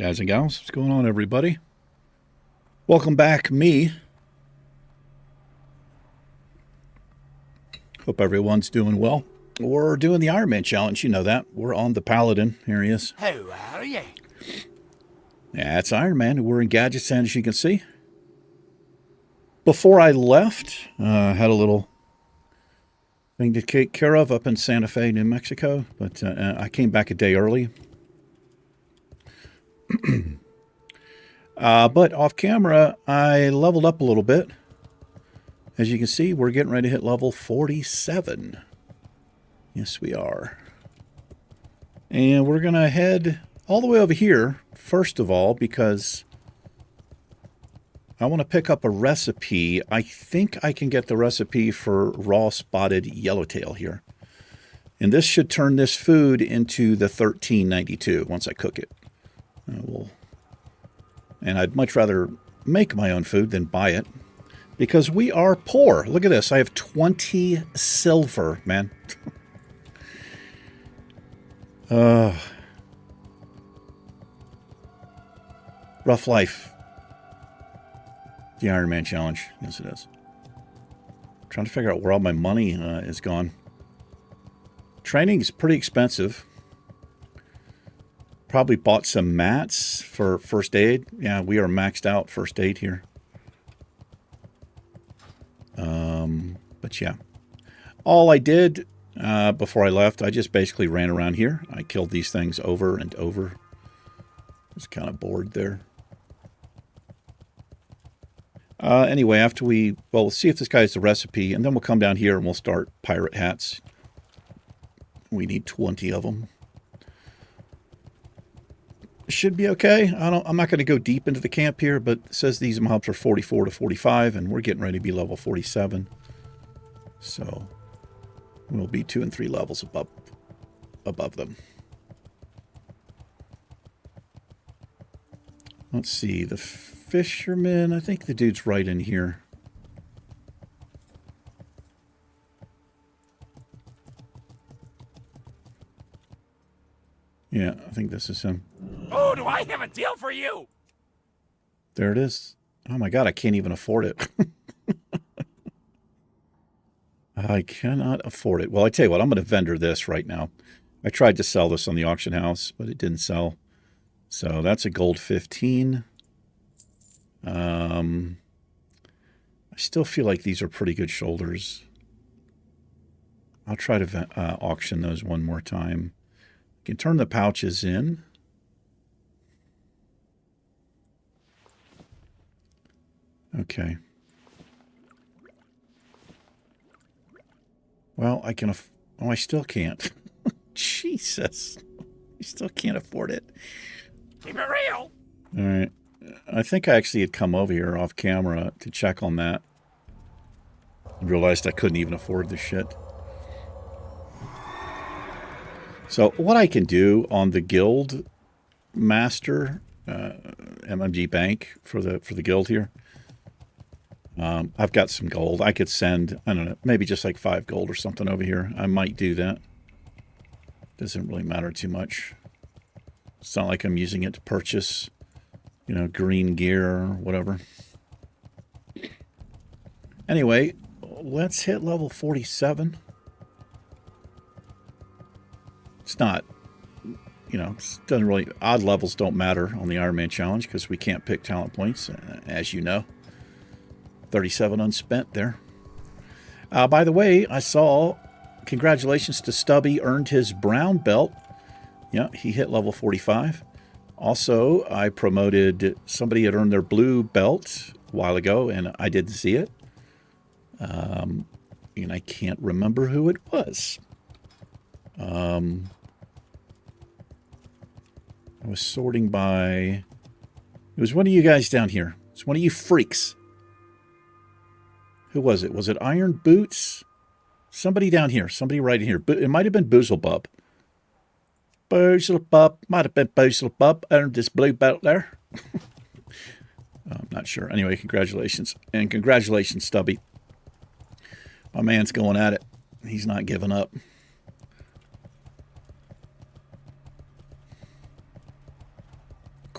guys and gals. What's going on, everybody? Welcome back, me. Hope everyone's doing well. We're doing the Ironman challenge. You know that. We're on the Paladin. Here he is. How are you? Yeah, it's Ironman. We're in Gadgetzan, as you can see. Before I left, had a little thing to take care of up in Santa Fe, New Mexico. But I came back a day early. But off camera, I leveled up a little bit. As you can see, we're getting ready to hit level 47. Yes, we are. And we're going to head all the way over here, first of all, because I want to pick up a recipe. I think I can get the recipe for raw spotted yellowtail here. And this should turn this food into the 1392 once I cook it. And I'd much rather make my own food than buy it, because we are poor. Look at this. I have 20 silver, man. Rough life. The Ironman challenge. Yes, it is. I'm trying to figure out where all my money is gone. Training is pretty expensive. Probably bought some mats for first aid. Yeah, we are maxed out first aid here. But yeah. All I did before I left, I just basically ran around here. I killed these things over and over. Was kind of bored there. Anyway, after we'll see if this guy has the recipe, and then we'll come down here and we'll start pirate hats. We need 20 of them. Should be okay. I'm not going to go deep into the camp here, but it says these mobs are 44 to 45, and we're getting ready to be level 47. So we'll be 2 and 3 levels above them. Let's see, the fisherman, I think the dude's right in here. Yeah, I think this is him. Oh, do I have a deal for you? There it is. Oh my God, I can't even afford it. I cannot afford it. Well, I tell you what, I'm going to vendor this right now. I tried to sell this on the auction house, but it didn't sell. So that's a gold 15. I still feel like these are pretty good shoulders. I'll try to auction those one more time. You can turn the pouches in. Okay. Well, I can... Oh, I still can't. Jesus. I still can't afford it. Keep it real. All right. I think I actually had come over here off camera to check on that. I realized I couldn't even afford this shit. So what I can do on the guild master MMG bank for the guild here, I've got some gold. I could send, I don't know, maybe just like 5 gold or something over here. I might do that. Doesn't really matter too much. It's not like I'm using it to purchase, you know, green gear or whatever. Anyway, let's hit level 47. It's not, you know, it doesn't really, odd levels don't matter on the Ironman challenge because we can't pick talent points, as you know. 37 unspent there. By the way, I saw, congratulations to Stubby, earned his brown belt. Yeah, he hit level 45. Also, I promoted, somebody had earned their blue belt a while ago, and I didn't see it. And I can't remember who it was. I was sorting by... It was one of you guys down here. It's one of you freaks. Who was it? Was it Iron Boots? Somebody down here. Somebody right in here. It might have been Boozlebub. Boozlebub. Might have been Boozlebub. Earned this blue belt there. I'm not sure. Anyway, congratulations. And congratulations, Stubby. My man's going at it. He's not giving up.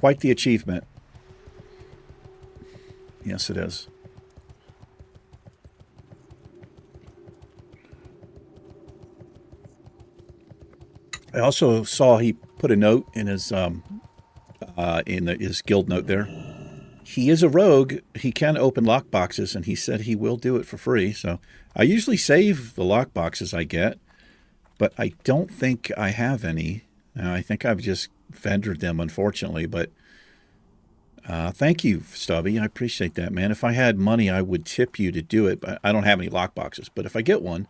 quite the achievement. Yes, it is. I also saw he put a note in his his guild note there. He is a rogue. He can open lockboxes, and he said he will do it for free. So I usually save the lockboxes I get, but I don't think I have any. I think I've just vendored them, unfortunately. But thank you, Stubby. I appreciate that, man. If I had money, I would tip you to do it. But I don't have any lockboxes. But if I get one,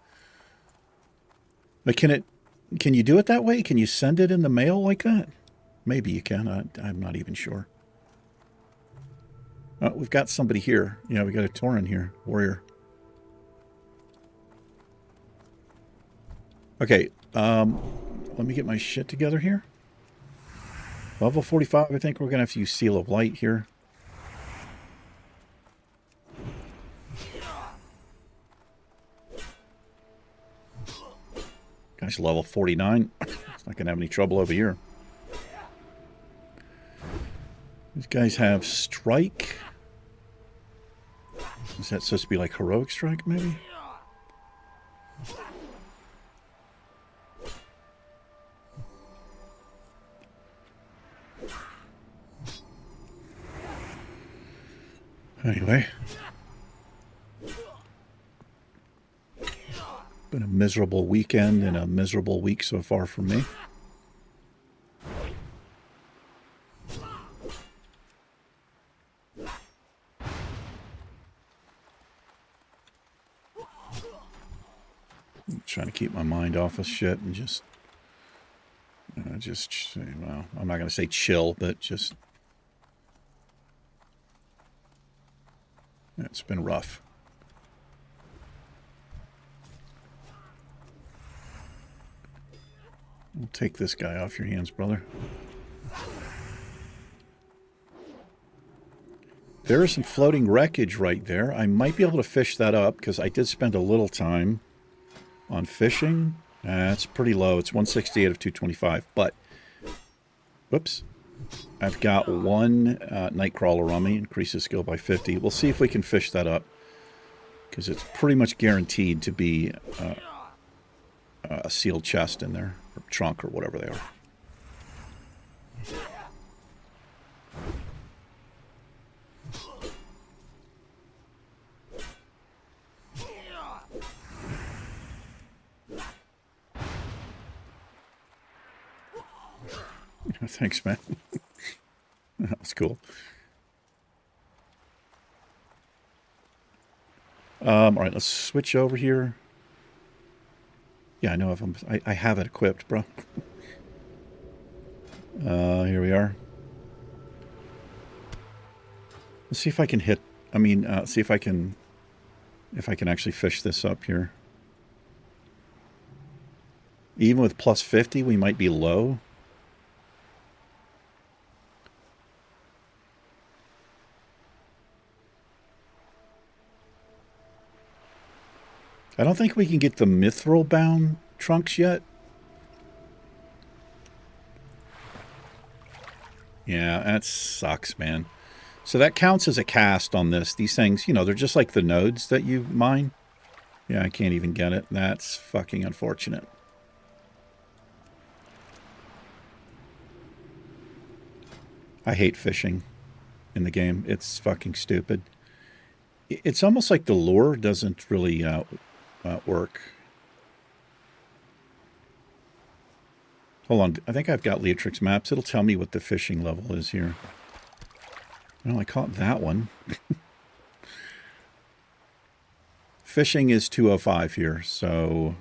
like, can you do it that way? Can you send it in the mail like that? Maybe you can. I'm not even sure. Oh, we've got somebody here. Yeah, we got a Tauren here. Warrior. Okay. Let me get my shit together here. Level 45, I think we're going to have to use Seal of Light here. Guy's level 49. It's not going to have any trouble over here. These guys have Strike. Is that supposed to be like Heroic Strike, maybe? Anyway. Been a miserable weekend and a miserable week so far for me. I'm trying to keep my mind off of shit and just, well, I'm not going to say chill, but just, it's been rough. We'll take this guy off your hands, brother. There is some floating wreckage right there. I might be able to fish that up because I did spend a little time on fishing. It's pretty low. It's 168 of 225. But, whoops. I've got one Nightcrawler on me. Increases skill by 50. We'll see if we can fish that up. Because it's pretty much guaranteed to be a sealed chest in there. Or trunk or whatever they are. Thanks, man. That was cool. All right, let's switch over here. Yeah, I know if I have it equipped, bro. Here we are. Let's see if I can hit. I mean, see if I can actually fish this up here. Even with plus 50, we might be low. I don't think we can get the mithril bound trunks yet. Yeah, that sucks, man. So that counts as a cast on this. These things, you know, they're just like the nodes that you mine. Yeah, I can't even get it. That's fucking unfortunate. I hate fishing in the game. It's fucking stupid. It's almost like the lure doesn't really work. Hold on. I think I've got Leatrix maps. It'll tell me what the fishing level is here. Well, I caught that one. Fishing is 205 here, so...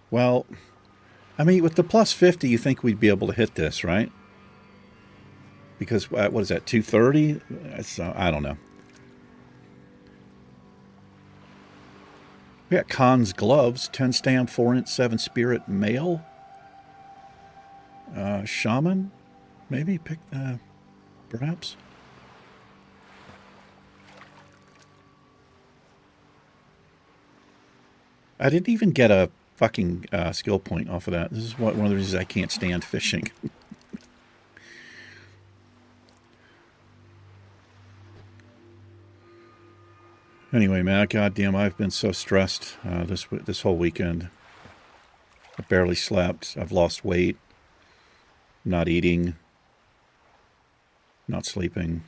Well, I mean, with the plus 50, you think we'd be able to hit this, right? Because, what is that, 230? I don't know. We got Khan's gloves, 10 stamp, 4-inch, 7 spirit male. Shaman, maybe, perhaps. I didn't even get a fucking skill point off of that. This is one of the reasons I can't stand fishing. Anyway, man, goddamn, I've been so stressed this whole weekend. I barely slept. I've lost weight. Not eating. Not sleeping.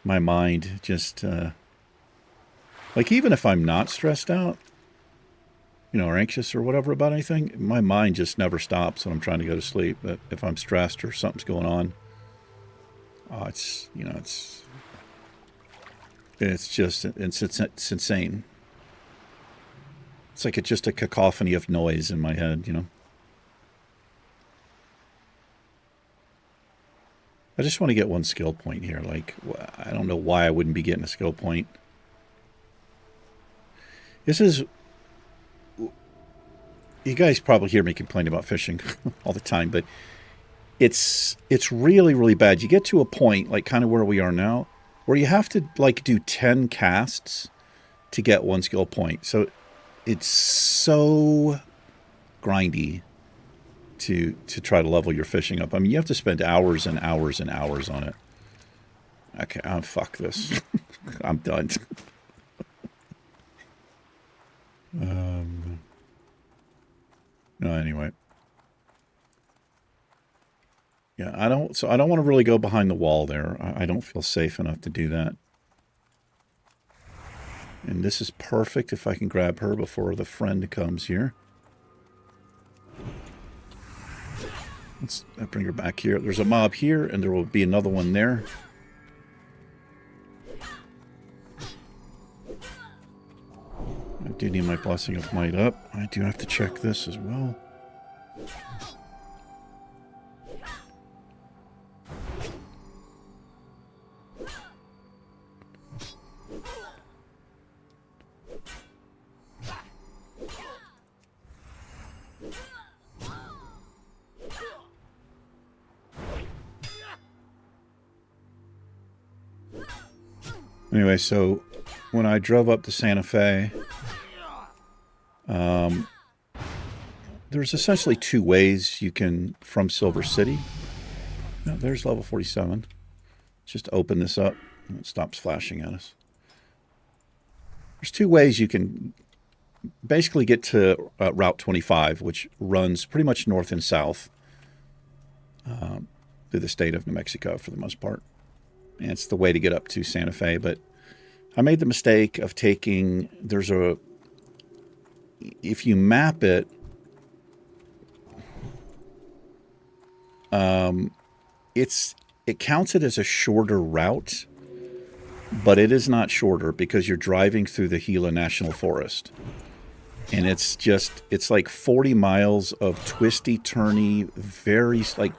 My mind just, like, even if I'm not stressed out, or anxious or whatever about anything, my mind just never stops when I'm trying to go to sleep. But if I'm stressed or something's going on, it's insane. It's like it's just a cacophony of noise in my head. I just want to get one skill point here. Like, I don't know why I wouldn't be getting a skill point. This is... You guys probably hear me complain about fishing all the time, but it's really, really bad. You get to a point, like kind of where we are now, where you have to, like, do 10 casts to get one skill point. So it's so grindy to try to level your fishing up. I mean, you have to spend hours and hours and hours on it. Okay, fuck this. I'm done. No, anyway. Yeah, I don't want to really go behind the wall there. I don't feel safe enough to do that. And this is perfect if I can grab her before the friend comes here. Let's bring her back here. There's a mob here, and there will be another one there. I do need my Blessing of Might up. I do have to check this as well. Anyway, so when I drove up to Santa Fe, there's essentially two ways you can, from Silver City. No, there's level 47. Just open this up and it stops flashing at us. There's two ways you can basically get to Route 25, which runs pretty much north and south through the state of New Mexico for the most part. And it's the way to get up to Santa Fe. But I made the mistake of taking, if you map it, it counts it as a shorter route, but it is not shorter because you're driving through the Gila National Forest. And it's like 40 miles of twisty, turny, very, like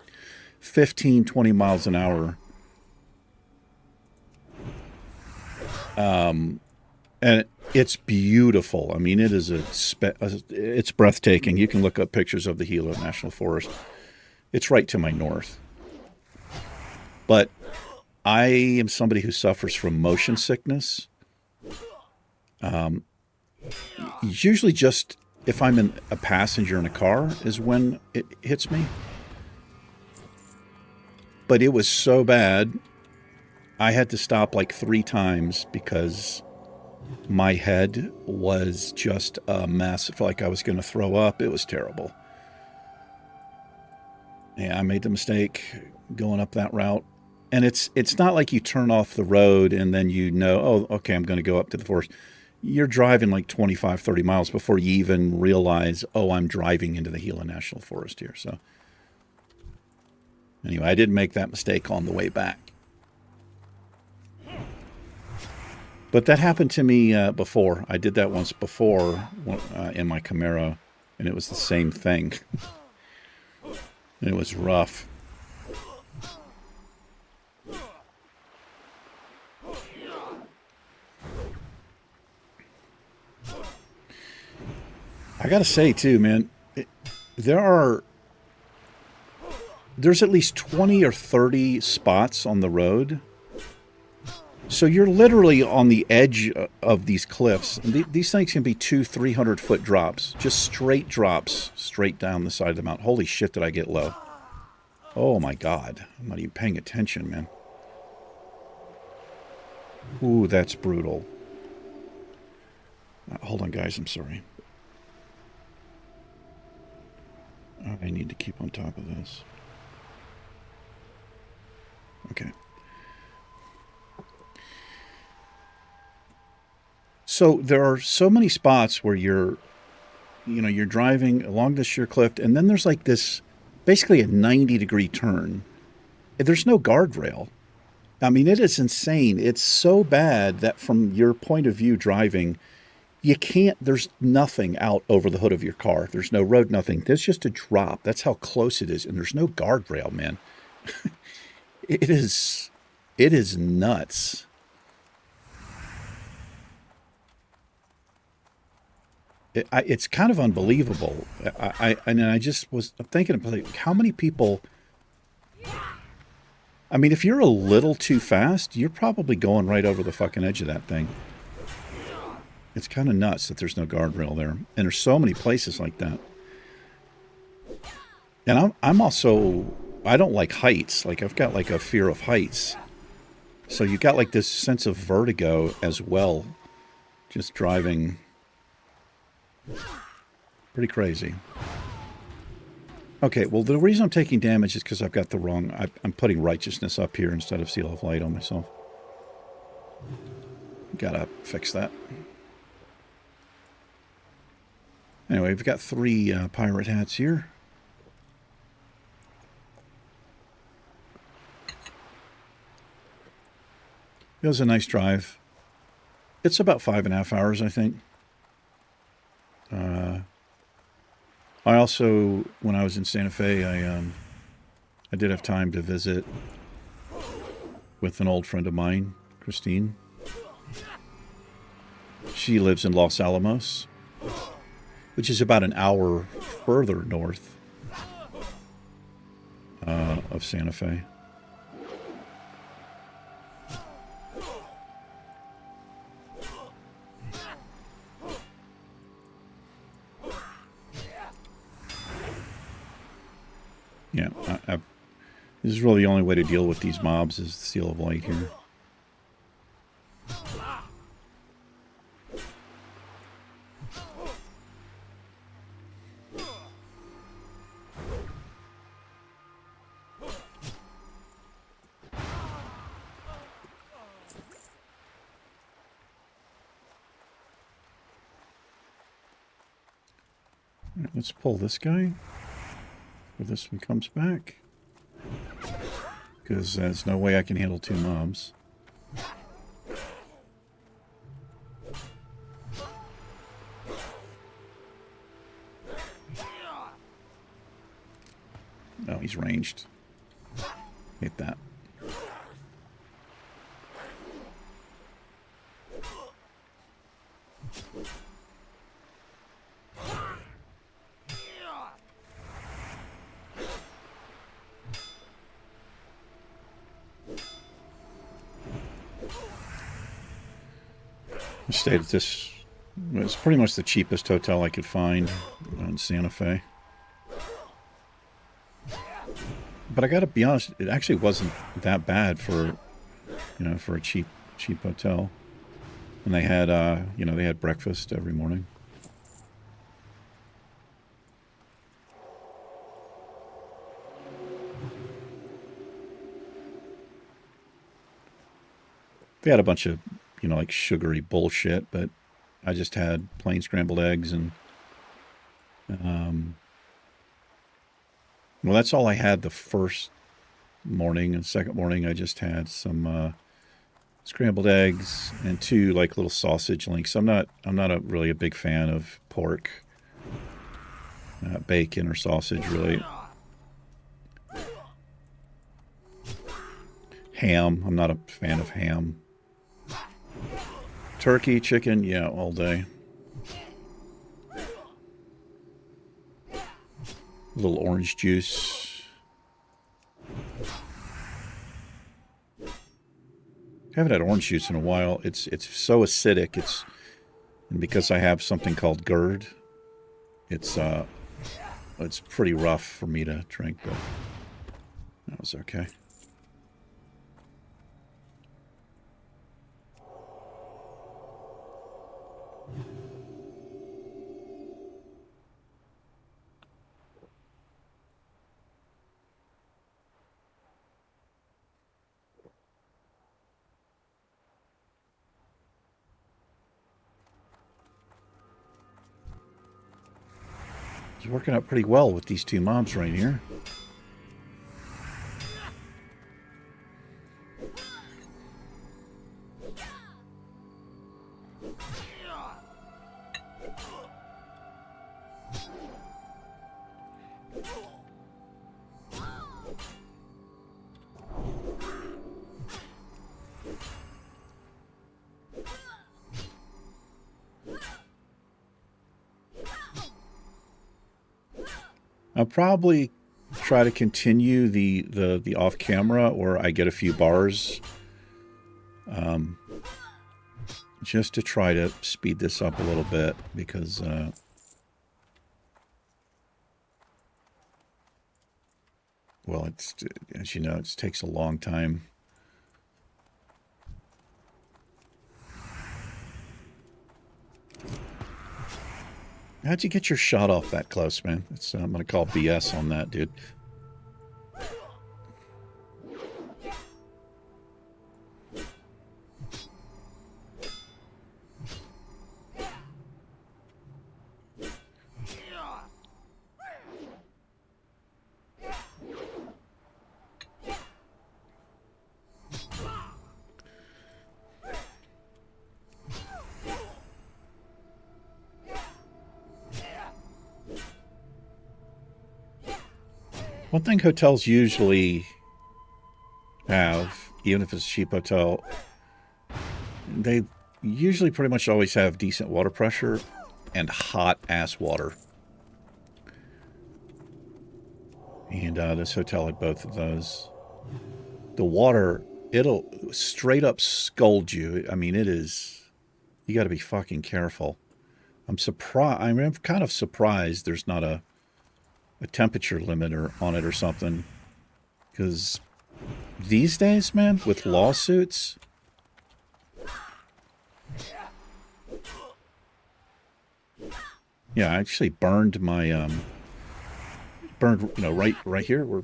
15, 20 miles an hour. And it's beautiful. I mean, it is it's breathtaking. You can look up pictures of the Gila National Forest. It's right to my north. But I am somebody who suffers from motion sickness. Usually just if I'm a passenger in a car is when it hits me. But it was so bad, I had to stop like 3 times because my head was just a mess. It felt like I was going to throw up. It was terrible. Yeah, I made the mistake going up that route. And it's not like you turn off the road and then oh, okay, I'm going to go up to the forest. You're driving like 25, 30 miles before you even realize, oh, I'm driving into the Gila National Forest here. So anyway, I did make that mistake on the way back. But that happened to me before. I did that once before in my Camaro, and it was the same thing. And it was rough. I gotta say, too, man, there's at least 20 or 30 spots on the road. So you're literally on the edge of these cliffs. And these things can be 200-300 foot drops, just straight drops, straight down the side of the mountain. Holy shit, did I get low? Oh my God, I'm not even paying attention, man. Ooh, that's brutal. Hold on, guys. I'm sorry. I need to keep on top of this. Okay. So there are so many spots where you're driving along this sheer cliff, and then there's like this, basically a 90-degree turn. There's no guardrail. I mean, it is insane. It's so bad that from your point of view driving, you can't, there's nothing out over the hood of your car. There's no road, nothing. There's just a drop. That's how close it is. And there's no guardrail, man. It is nuts. It's kind of unbelievable. I just was thinking about, like, how many people. I mean, if you're a little too fast, you're probably going right over the fucking edge of that thing. It's kind of nuts that there's no guardrail there, and there's so many places like that. And I'm also, I don't like heights. Like, I've got like a fear of heights. So you got like this sense of vertigo as well, just driving. Pretty crazy. Okay, well, the reason I'm taking damage is because I've got the wrong... I'm putting righteousness up here instead of seal of light on myself. Gotta fix that. Anyway, we've got 3 pirate hats here. It was a nice drive. It's about 5.5 hours, I think. I also, when I was in Santa Fe, I did have time to visit with an old friend of mine, Christine. She lives in Los Alamos, which is about an hour further north of Santa Fe. Yeah, this is really the only way to deal with these mobs is the seal of light here. All right, let's pull this guy. Where this one comes back. Because there's no way I can handle 2 mobs. Oh, he's ranged. Hit that. I stayed at this. It was pretty much the cheapest hotel I could find in Santa Fe. But I gotta be honest, it actually wasn't that bad for, for a cheap hotel. And they had, they had breakfast every morning. They had a bunch of, like sugary bullshit, but I just had plain scrambled eggs and, well, that's all I had the first morning. And second morning, I just had some scrambled eggs and 2 like little sausage links. I'm not really a big fan of pork, bacon or sausage, really. Ham. I'm not a fan of ham. Turkey, chicken, yeah, all day. A little orange juice. Haven't had orange juice in a while. It's so acidic. And because I have something called GERD, it's pretty rough for me to drink, but that was okay. It's working out pretty well with these two mobs right here. I'll probably try to continue the off camera, or I get a few bars, just to try to speed this up a little bit, because well, it's, as you know, it takes a long time. How'd you get your shot off that close, man? I'm going to call BS on that, dude. One thing hotels usually have, even if it's a cheap hotel, they usually pretty much always have decent water pressure and hot ass water. And this hotel had both of those. The water, it'll straight up scald you. I mean, it is, you got to be fucking careful. I'm kind of surprised there's not a temperature limiter on it or something, because these days, man, with lawsuits, yeah, I actually burned my right here, where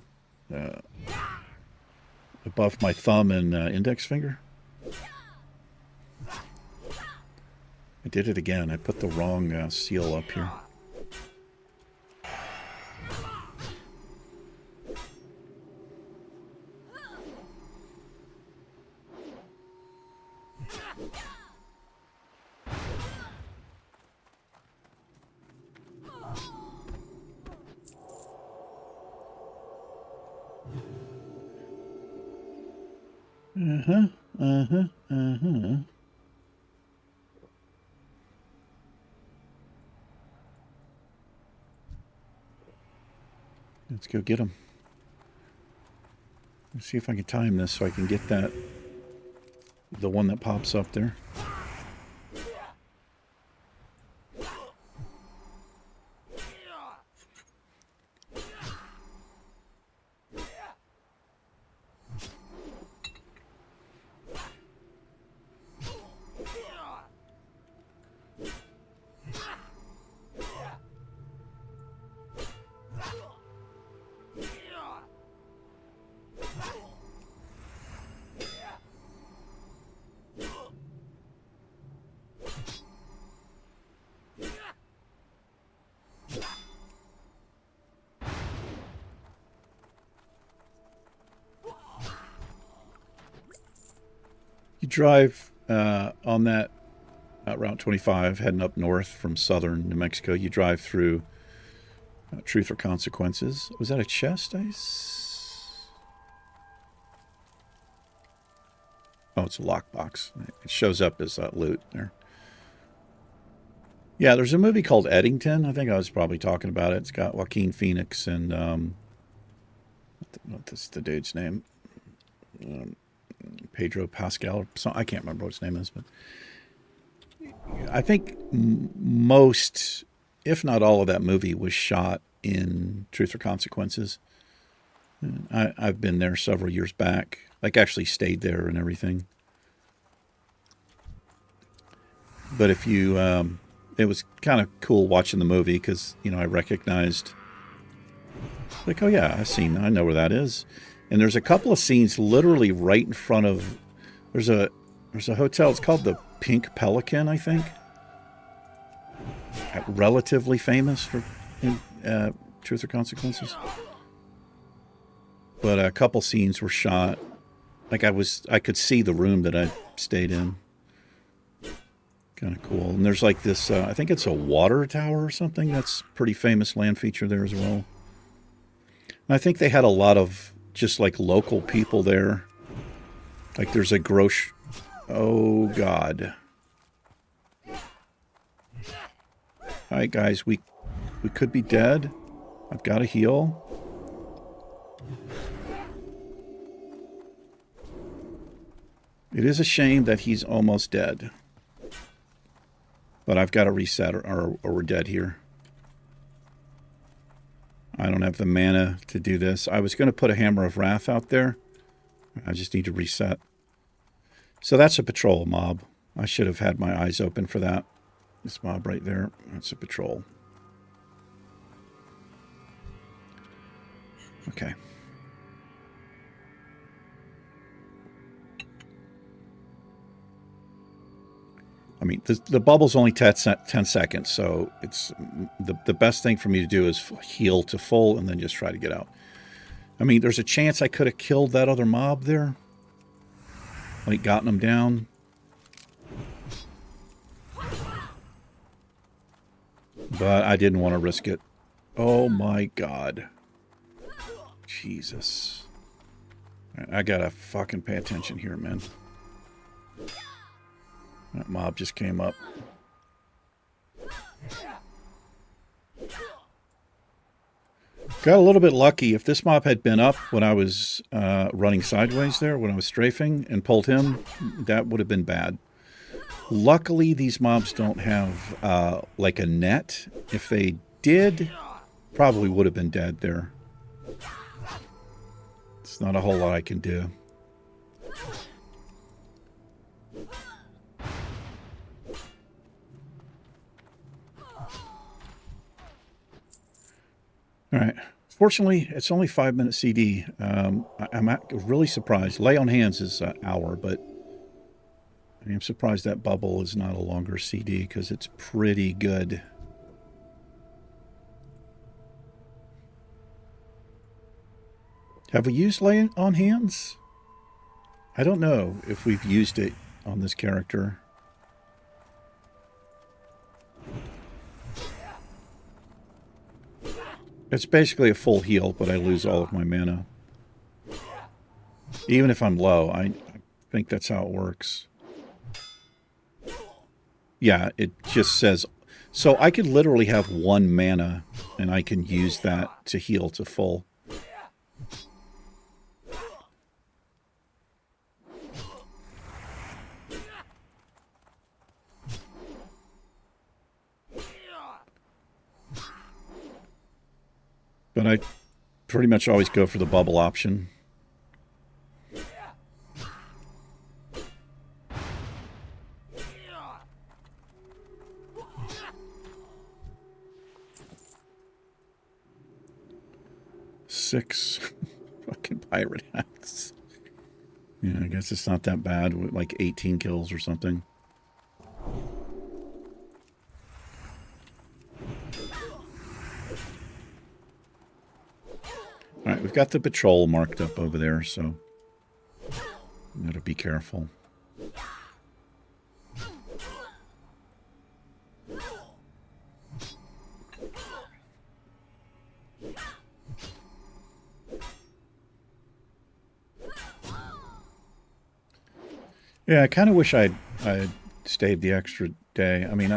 above my thumb and index finger. I did it again. I put the wrong seal up here. Let's go get him. Let's see if I can time this so I can get the one that pops up there. Drive on that Route 25 heading up north from southern New Mexico. You drive through Truth or Consequences. Was that a chest? Oh, it's a lockbox. It shows up as loot there. Yeah, there's a movie called Eddington. I think I was probably talking about it. It's got Joaquin Phoenix and what's the dude's name? Pedro Pascal, or something. I can't remember what his name is, but I think most, if not all of that movie was shot in Truth or Consequences. I've been there several years back, like actually stayed there and everything. But if you, it was kind of cool watching the movie because, you know, I recognized, like, oh yeah, I know where that is. And there's a couple of scenes literally right in front of, there's a hotel, it's called the Pink Pelican, I think. Relatively famous for Truth or Consequences. But a couple scenes were shot. Like I could see the room that I stayed in. Kind of cool. And there's like this, I think it's a water tower or something. That's pretty famous land feature there as well. And I think they had a lot of just like local people there. Like there's a grocery. Oh, God. All right, guys, we could be dead. I've got to heal. It is a shame that he's almost dead. But I've got to reset or we're dead here. I don't have the mana to do this. I was going to put a Hammer of Wrath out there. I just need to reset. So that's a patrol mob. I should have had my eyes open for that. This mob right there, that's a patrol. Okay. I mean, the bubble's only 10 seconds, so it's the best thing for me to do is heal to full and then just try to get out. I mean, there's a chance I could have killed that other mob there. Like, gotten him down. But I didn't want to risk it. Oh my God. Jesus. I gotta fucking pay attention here, man. That mob just came up. Got a little bit lucky. If this mob had been up when I was running sideways there, when I was strafing, and pulled him, that would have been bad. Luckily, these mobs don't have like a net. If they did, probably would have been dead there. It's not a whole lot I can do. All right. Fortunately, it's only 5-minute CD. I'm really surprised. Lay on Hands is an hour, but I'm surprised that bubble is not a longer CD because it's pretty good. Have we used Lay on Hands? I don't know if we've used it on this character. It's basically a full heal, but I lose all of my mana. Even if I'm low, I think that's how it works. Yeah, it just says... So I could literally have 1 mana, and I can use that to heal to full. But I pretty much always go for the bubble option. Six fucking pirate hats. Yeah, I guess it's not that bad with like 18 kills or something. All right, we've got the patrol marked up over there, so we gotta be careful. Yeah, I kind of wish I'd stayed the extra day. I mean,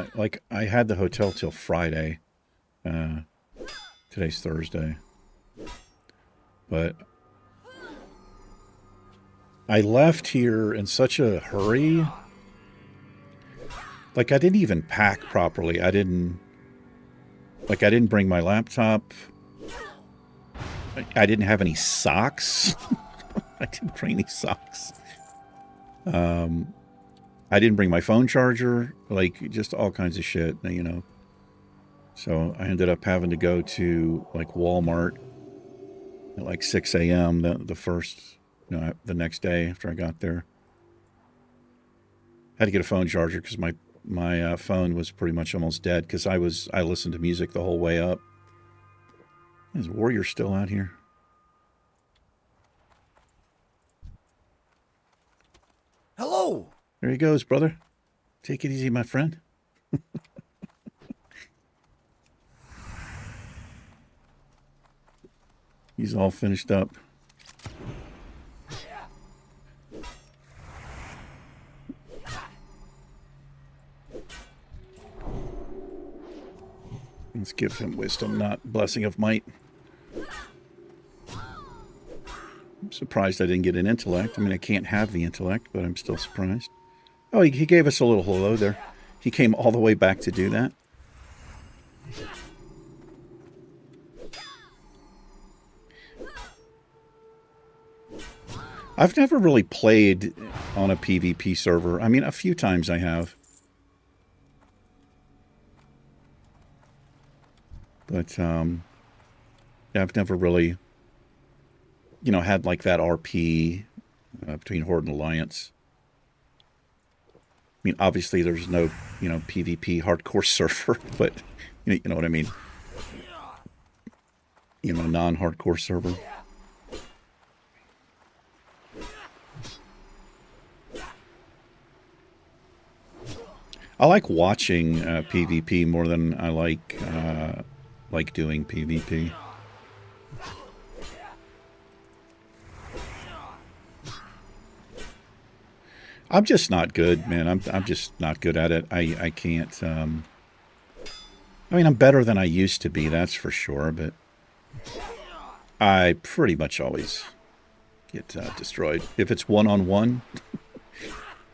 I had the hotel till Friday. Today's Thursday. But I left here in such a hurry. Like, I didn't even pack properly. I didn't bring my laptop. I didn't have any socks. I didn't bring any socks. I didn't bring my phone charger. Like, just all kinds of shit, you know. So I ended up having to go to, like, Walmart at like 6 a.m. the next day after I got there. Had to get a phone charger because my phone was pretty much almost dead because I listened to music the whole way up. There's warriors still out here. Hello. There he goes, brother. Take it easy, my friend. He's all finished up. Let's give him wisdom, not blessing of might. I'm surprised I didn't get an intellect. I mean, I can't have the intellect, but I'm still surprised. Oh, he gave us a little hello there. He came all the way back to do that. I've never really played on a PvP server. I mean, a few times I have. But, yeah, I've never really, had like that RP between Horde and Alliance. I mean, obviously there's no, PvP hardcore server, but you know what I mean? Non-hardcore server. I like watching PvP more than I like doing PvP. I'm just not good, man. I'm just not good at it. I can't. I mean, I'm better than I used to be, that's for sure. But I pretty much always get destroyed if it's one-on-one.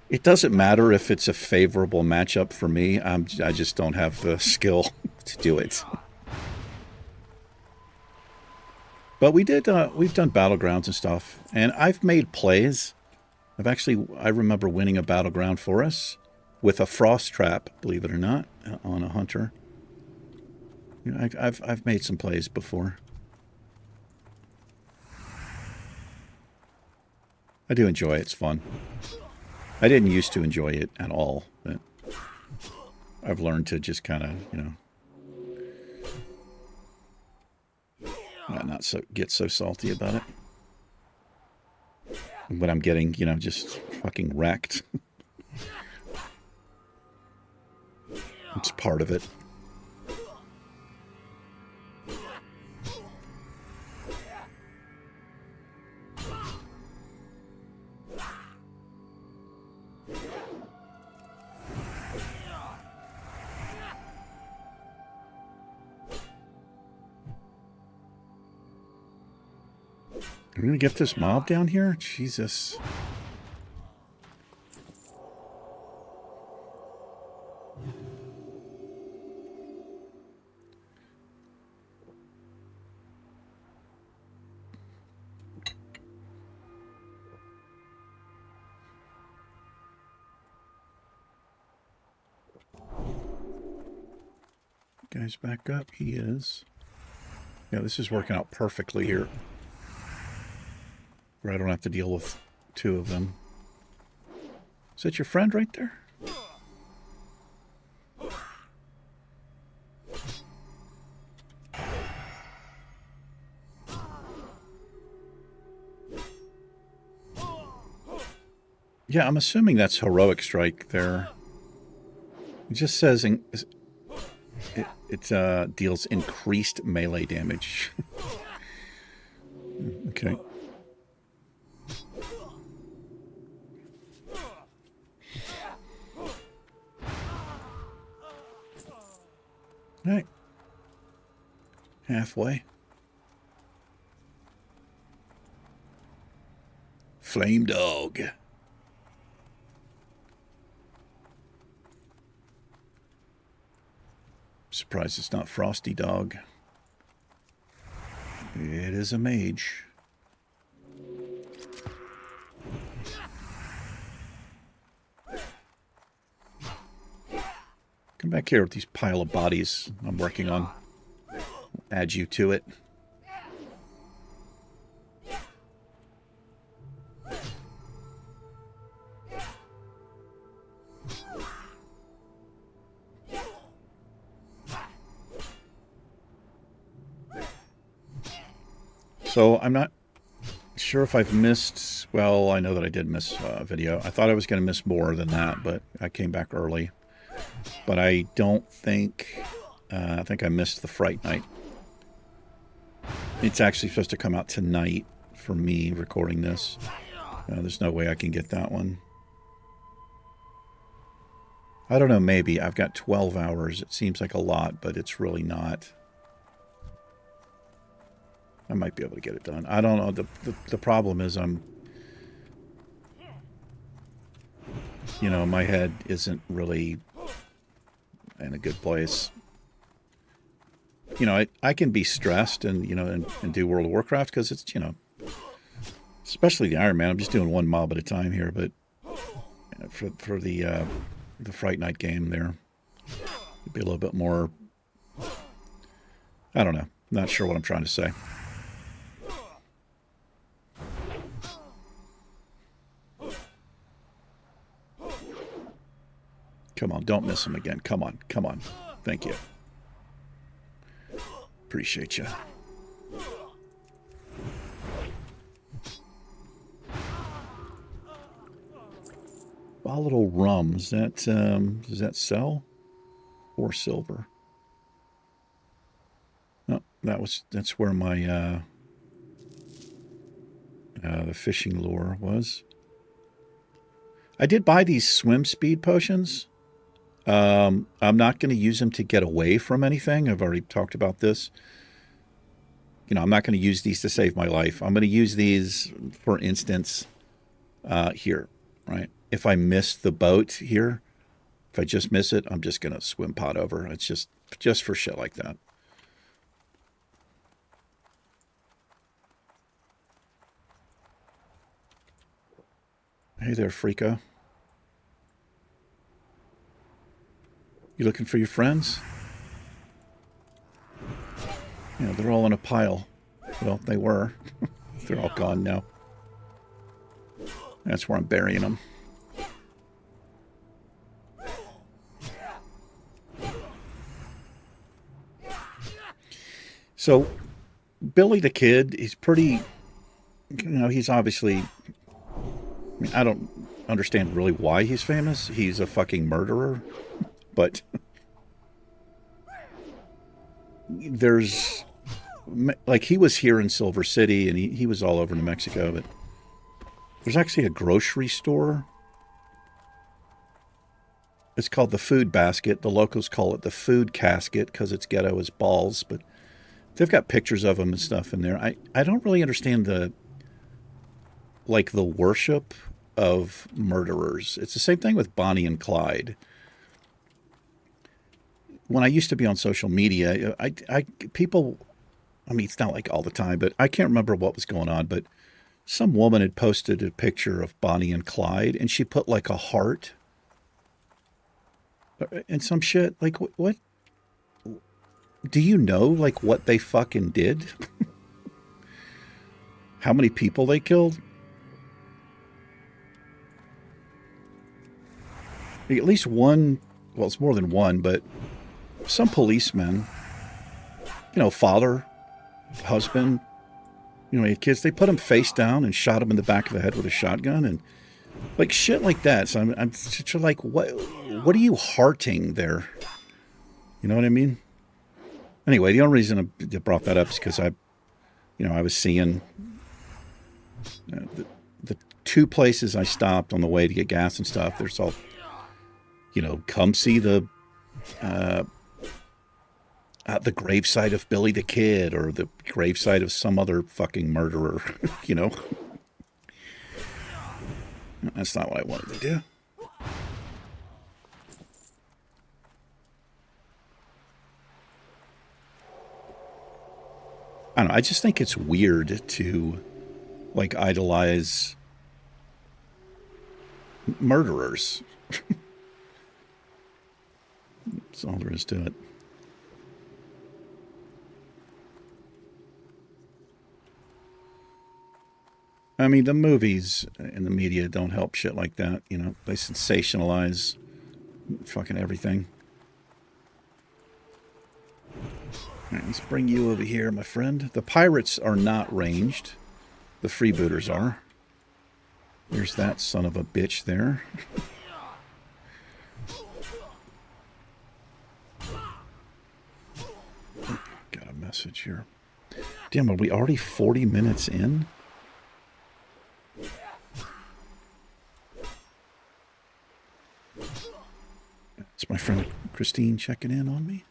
It doesn't matter if it's a favorable matchup for me. I just don't have the skill to do it. But we've done battlegrounds and stuff, and I've made plays. I remember winning a battleground for us with a frost trap, believe it or not, on a hunter. I've made some plays before. I do enjoy it. It's fun. I didn't used to enjoy it at all, but I've learned to just kind of, not get so salty about it. When I'm getting, just fucking wrecked. It's part of it. Are we gonna get this mob down here? Jesus. Guy's back up. He is. Yeah, this is working out perfectly here. Where I don't have to deal with two of them. Is that your friend right there? Yeah, I'm assuming that's heroic strike there. It just says it deals increased melee damage. Okay. All right. Halfway. Flame dog. Surprised it's not Frosty Dog. It is a mage. Come back here with these pile of bodies I'm working on. Add you to it. So I'm not sure if I've missed... Well, I know that I did miss a video. I thought I was going to miss more than that, but I came back early. But I don't think... I think I missed the Fright Night. It's actually supposed to come out tonight for me recording this. There's no way I can get that one. I don't know, maybe. I've got 12 hours. It seems like a lot, but it's really not. I might be able to get it done. I don't know. The problem is I'm... You know, my head isn't really in a good place. You know, I can be stressed and, you know, and do World of Warcraft because it's, you know, especially the Ironman. I'm just doing 1 mob at a time here, but for the Fright Night game there, it'd be a little bit more, I don't know. Not sure what I'm trying to say. Come on, don't miss him again. Come on, come on. Thank you. Appreciate you. Volatile rum. Is that does that sell? Or silver? No, that's where my the fishing lure was. I did buy these swim speed potions. I'm not going to use them to get away from anything. I've already talked about this. You know, I'm not going to use these to save my life. I'm going to use these, for instance, here, right? If I miss the boat here, if I just miss it, I'm just going to swim pot over. It's just for shit like that. Hey there, Freako. You looking for your friends? Yeah, they're all in a pile. Well, they were. They're all gone now. That's where I'm burying them. So, Billy the Kid, he's pretty... You know, he's obviously... I mean, I don't understand really why he's famous. He's a fucking murderer. But there's, like, he was here in Silver City and he was all over New Mexico, but there's actually a grocery store. It's called the Food Basket. The locals call it the Food Casket because it's ghetto as balls, but they've got pictures of them and stuff in there. I don't really understand the worship of murderers. It's the same thing with Bonnie and Clyde. When I used to be on social media, people, I mean, it's not like all the time, but I can't remember what was going on, but some woman had posted a picture of Bonnie and Clyde, and she put like a heart and some shit. Like, what? Do you know, like, what they fucking did? How many people they killed? At least one, well, it's more than one, but some policemen, you know, father, husband, you know, he had kids, they put him face down and shot him in the back of the head with a shotgun and like shit like that. So I'm just like, what are you hearting there? You know what I mean? Anyway, the only reason I brought that up is because I was seeing the two places I stopped on the way to get gas and stuff. There's all, you know, come see the gravesite of Billy the Kid or the gravesite of some other fucking murderer, you know? That's not what I wanted to do. I don't know. I just think it's weird to, like, idolize murderers. That's all there is to it. I mean, the movies and the media don't help shit like that. You know, they sensationalize fucking everything. Right, let's bring you over here, my friend. The pirates are not ranged. The freebooters are. There's that son of a bitch there. Got a message here. Damn, are we already 40 minutes in? It's my friend Christine checking in on me.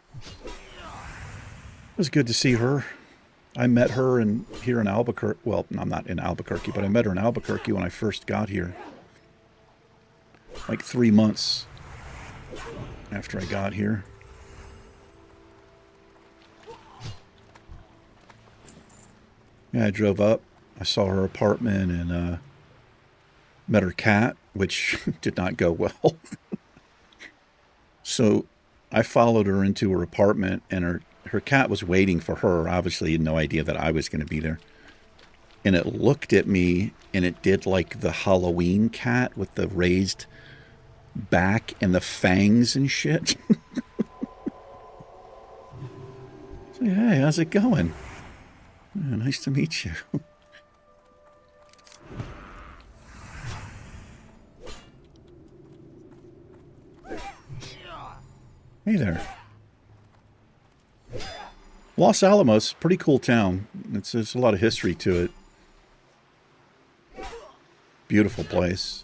It was good to see her. I met her here in Albuquerque. Well, I'm not in Albuquerque, but I met her in Albuquerque when I first got here. Like 3 months after I got here. Yeah, I drove up. I saw her apartment and met her cat, which did not go well. So I followed her into her apartment, and her cat was waiting for her. Obviously, had no idea that I was going to be there. And it looked at me, and it did like the Halloween cat with the raised back and the fangs and shit. So, hey, how's it going? Yeah, nice to meet you. Hey there. Los Alamos, pretty cool town. There's a lot of history to it. Beautiful place.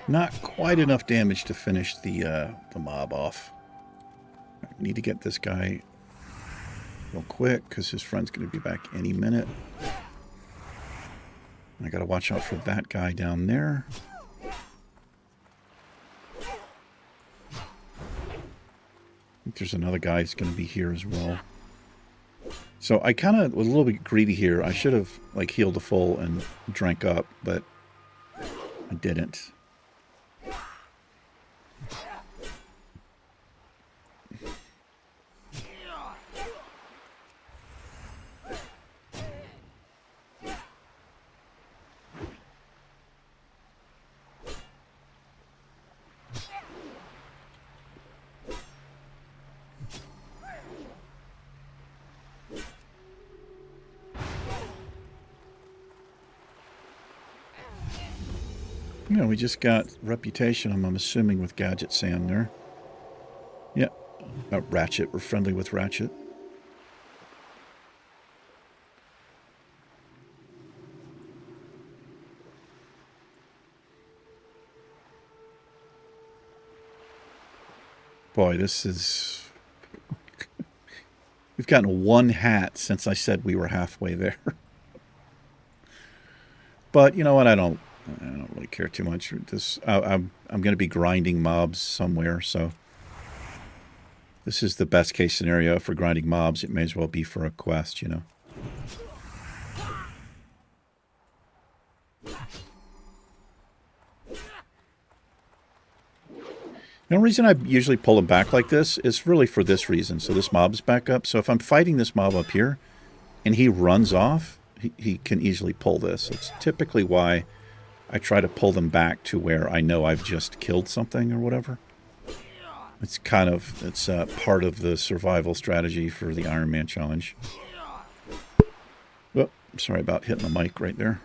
Not quite enough damage to finish the mob off. I need to get this guy real quick because his friend's going to be back any minute. I got to watch out for that guy down there. I think there's another guy who's going to be here as well. So I kind of was a little bit greedy here. I should have like healed to full and drank up, but I didn't. You know, we just got reputation, I'm assuming, with Gadget Sand there. Yeah. Ratchet. We're friendly with Ratchet. Boy, this is... We've gotten one hat since I said we were halfway there. But, you know what, I don't really care too much. I'm going to be grinding mobs somewhere, so this is the best case scenario for grinding mobs. It may as well be for a quest, you know. The only reason I usually pull him back like this is really for this reason. So this mob's back up. So if I'm fighting this mob up here and he runs off, he can easily pull this. It's typically why I try to pull them back to where I know I've just killed something or whatever. It's kind of, it's part of the survival strategy for the Ironman challenge. Oh, sorry about hitting the mic right there.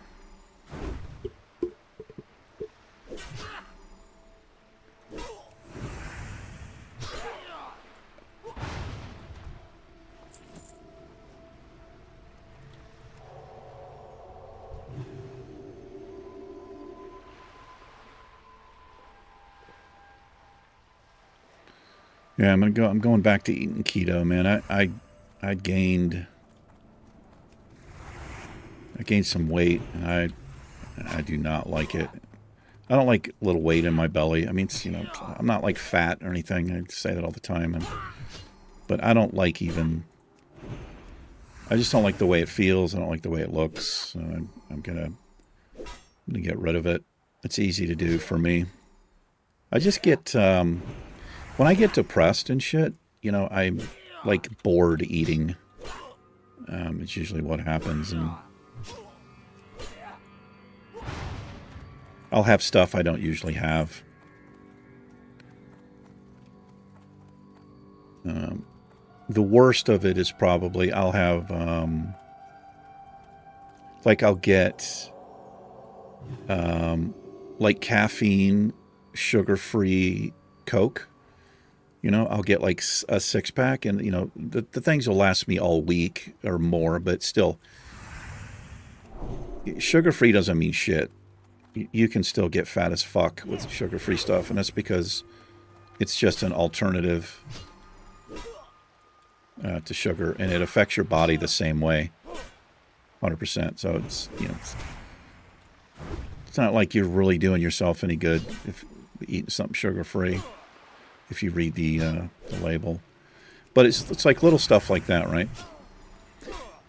Yeah, I'm going back to eating keto, man. I gained some weight, and I do not like it. I don't like a little weight in my belly. I mean, it's, you know, I'm not like fat or anything. I say that all the time, but I don't like even I just don't like the way it feels. I don't like the way it looks. So I'm gonna get rid of it. It's easy to do for me. I just get when I get depressed and shit. You know, I'm like bored eating. It's usually what happens, and I'll have stuff I don't usually have. The worst of it is probably I'll have, like I'll get, like caffeine, sugar-free Coke. You know, I'll get like a 6-pack, and you know the things will last me all week or more. But still, sugar-free doesn't mean shit. You can still get fat as fuck with sugar-free stuff, and that's because it's just an alternative to sugar, and it affects your body the same way, 100%. So it's, you know, it's not like you're really doing yourself any good if eating something sugar-free. If you read the label, but it's like little stuff like that, right?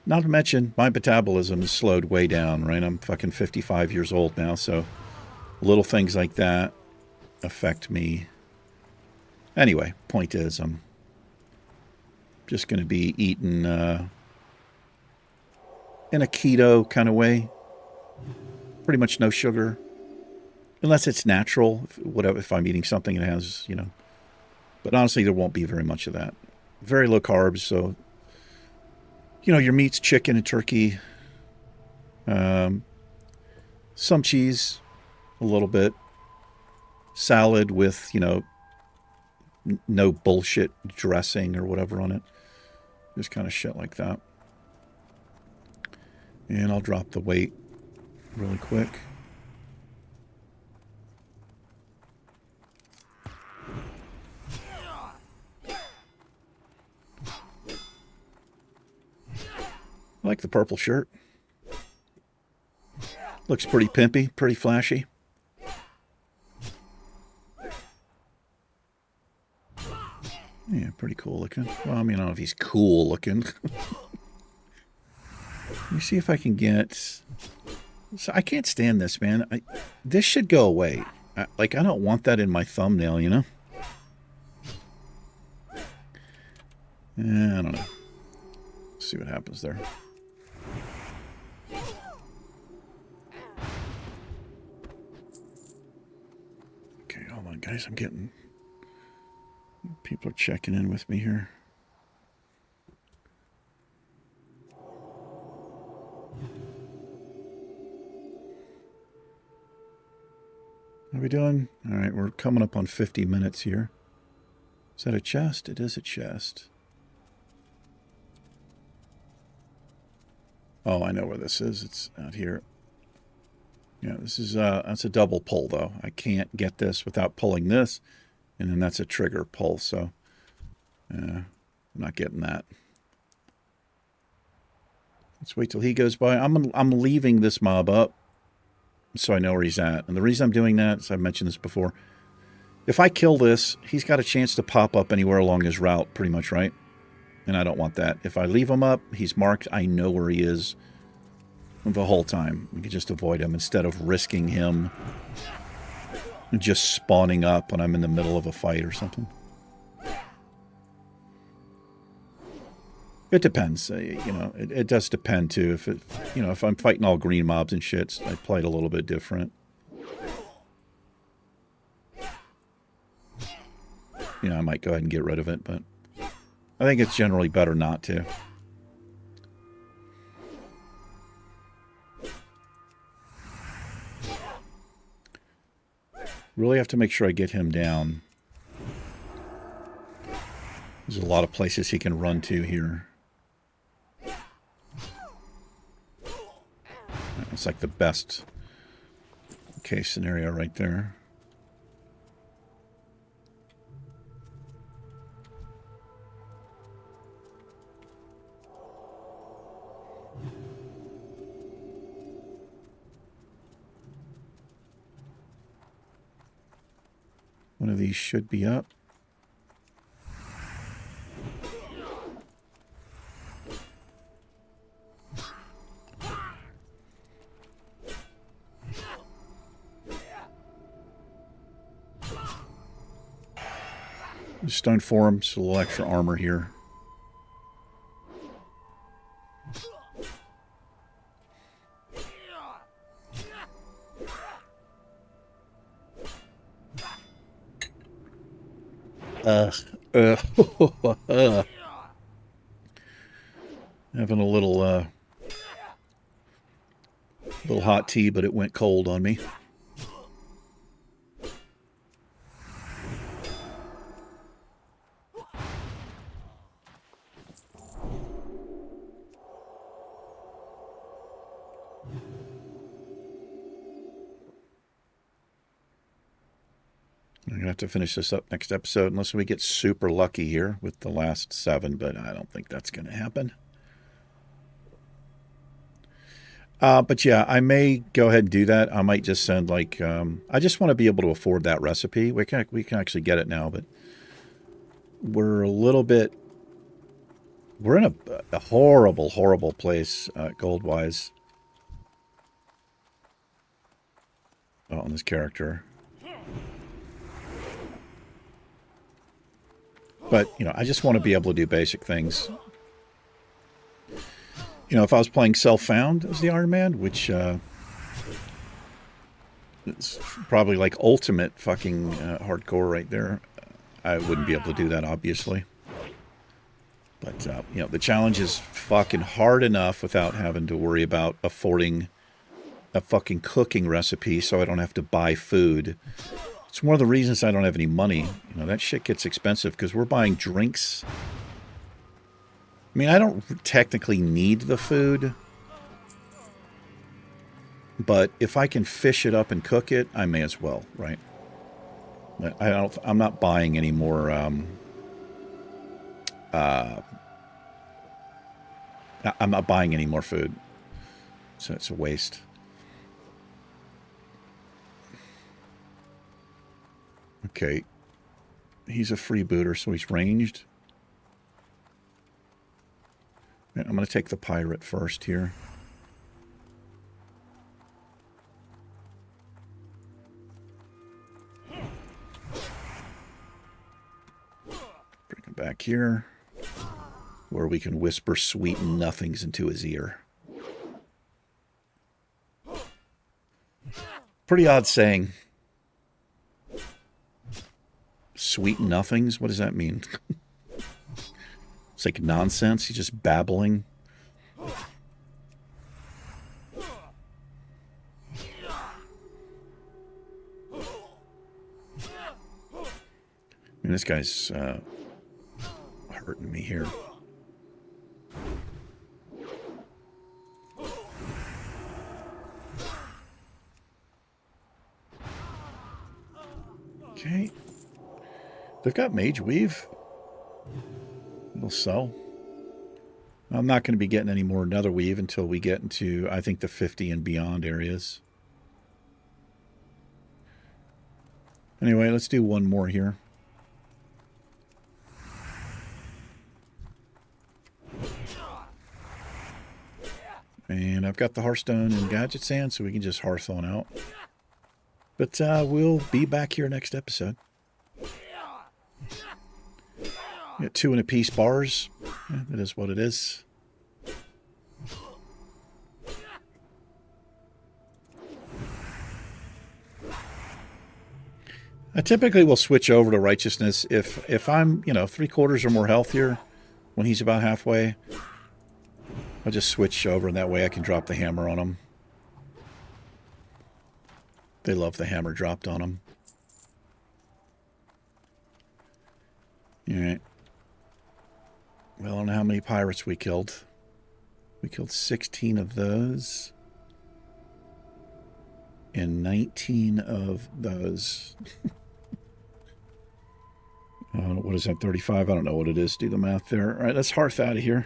Not to mention my metabolism is slowed way down, right? I'm fucking 55 years old now, so little things like that affect me. Anyway, point is, I'm just going to be eating in a keto kind of way. Pretty much no sugar, unless it's natural. Whatever, if I'm eating something that has, you know. But honestly, there won't be very much of that. Very low carbs, so, you know, your meats, chicken and turkey, some cheese, a little bit, salad with, you know, no bullshit dressing or whatever on it. Just kind of shit like that. And I'll drop the weight really quick. I like the purple shirt. Looks pretty pimpy, pretty flashy. Yeah, pretty cool looking. Well, I mean, I don't know if he's cool looking. Let me see if I can get... So I can't stand this, man. This should go away. I don't want that in my thumbnail, you know? Yeah, I don't know. Let's see what happens there. Okay, hold on, guys. I'm getting... People are checking in with me here. How are we doing? All right, we're coming up on 50 minutes here. Is that a chest? It is a chest. Oh, I know where this is. It's out here. Yeah, this is that's a double pull though. I can't get this without pulling this, and then that's a trigger pull. So, I'm not getting that. Let's wait till he goes by. I'm leaving this mob up, so I know where he's at. And the reason I'm doing that, as I've mentioned this before, if I kill this, he's got a chance to pop up anywhere along his route, pretty much, right? And I don't want that. If I leave him up, he's marked. I know where he is the whole time. We can just avoid him instead of risking him just spawning up when I'm in the middle of a fight or something. It depends. You know, it does depend too. If I'm fighting all green mobs and shit, I play it a little bit different. You know, I might go ahead and get rid of it, but I think it's generally better not to. Really have to make sure I get him down. There's a lot of places he can run to here. It's like the best case scenario right there. One of these should be up. Stone forms, a little extra armor here. Having a little hot tea, but it went cold on me. I'm going to have to finish this up next episode unless we get super lucky here with the last 7, but I don't think that's going to happen. But yeah, I may go ahead and do that. I might just send like, I just want to be able to afford that recipe. We can actually get it now, but we're we're in a horrible place gold-wise. On this character. But, I just want to be able to do basic things. If I was playing Self-Found as the Ironman, which it's probably like ultimate fucking hardcore right there, I wouldn't be able to do that, obviously. But, the challenge is fucking hard enough without having to worry about affording a fucking cooking recipe so I don't have to buy food. It's one of the reasons I don't have any money. That shit gets expensive because we're buying drinks. I mean, I don't technically need the food. But if I can fish it up and cook it, I may as well, right? But I'm not buying any more I'm not buying any more food. So it's a waste. Okay. He's a freebooter, so he's ranged. I'm going to take the pirate first here. Bring him back here, where we can whisper sweet nothings into his ear. Pretty odd saying. Sweet nothings? What does that mean? It's like nonsense. He's just babbling. I mean, this guy's hurting me here. Okay. They've got Mage Weave. It'll sell. I'm not going to be getting any more Nether Weave until we get into, I think, the 50 and beyond areas. Anyway, let's do one more here. And I've got the Hearthstone and Gadget Sand, so we can just hearth on out. But we'll be back here next episode. Got 2 and a piece bars. Yeah, it is what it is. I typically will switch over to Righteousness if I'm, 3/4 or more healthier when he's about halfway. I'll just switch over, and that way I can drop the hammer on him. They love the hammer dropped on them. All right. Well, I don't know how many pirates we killed. We killed 16 of those. And 19 of those. What is that, 35? I don't know what it is. Do the math there. All right, let's hearth out of here.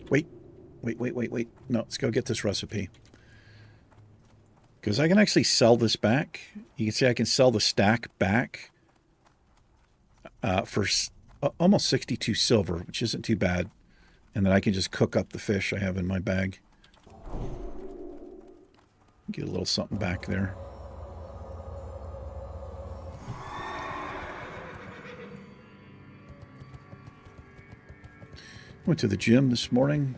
Wait. No, let's go get this recipe. Because I can actually sell this back. You can see I can sell the stack back for almost 62 silver, which isn't too bad. And then I can just cook up the fish I have in my bag. Get a little something back there. Went to the gym this morning.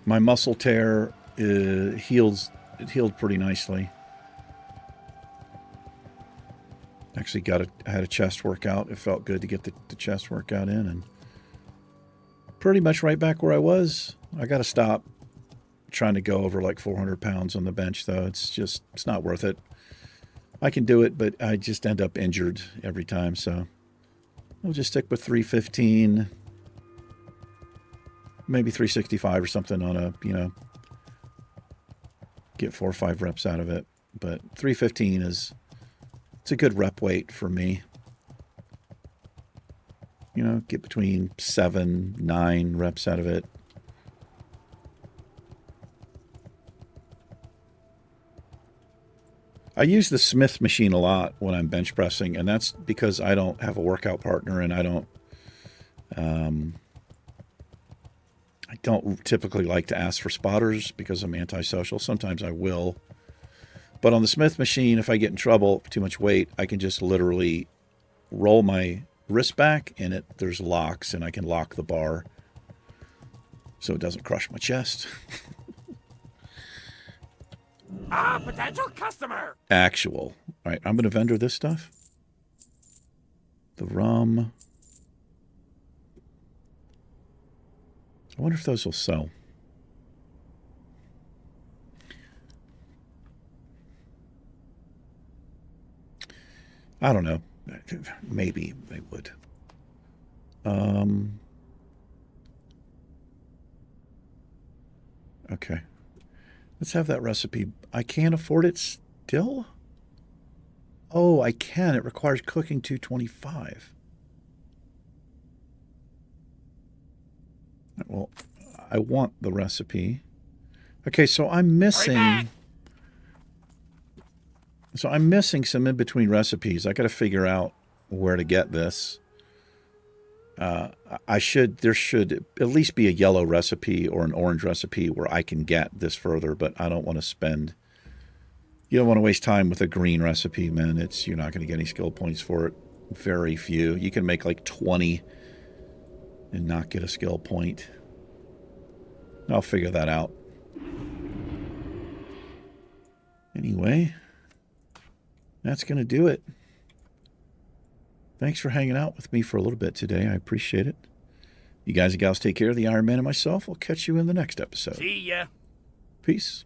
My muscle tear healed pretty nicely. Actually I had a chest workout. It felt good to get the chest workout in, and pretty much right back where I was. I got to stop trying to go over like 400 pounds on the bench, though. It's not worth it. I can do it, but I just end up injured every time, so we'll just stick with 315, maybe 365 or something on a, get 4 or 5 reps out of it. But 315 it's a good rep weight for me. Get between 7, 9 reps out of it. I use the Smith machine a lot when I'm bench pressing, and that's because I don't have a workout partner, and I don't typically like to ask for spotters because I'm antisocial. Sometimes I will. But on the Smith machine, if I get in trouble for too much weight, I can just literally roll my wrist back, and there's locks, and I can lock the bar so it doesn't crush my chest. Potential customer. Actual. All right, I'm going to vendor this stuff. The rum. I wonder if those will sell. I don't know. Maybe they would. Okay. Let's have that recipe. I can't afford it still? Oh, I can. It requires cooking 225. Well, I want the recipe. Okay, so I'm missing... So I'm missing some in-between recipes. I got to figure out where to get this. There should at least be a yellow recipe or an orange recipe where I can get this further, but I don't want to spend... You don't want to waste time with a green recipe, man. You're not going to get any skill points for it. Very few. You can make like 20 and not get a skill point. I'll figure that out. Anyway, that's going to do it. Thanks for hanging out with me for a little bit today. I appreciate it. You guys and gals take care of the Iron Man and myself. I'll catch you in the next episode. See ya. Peace.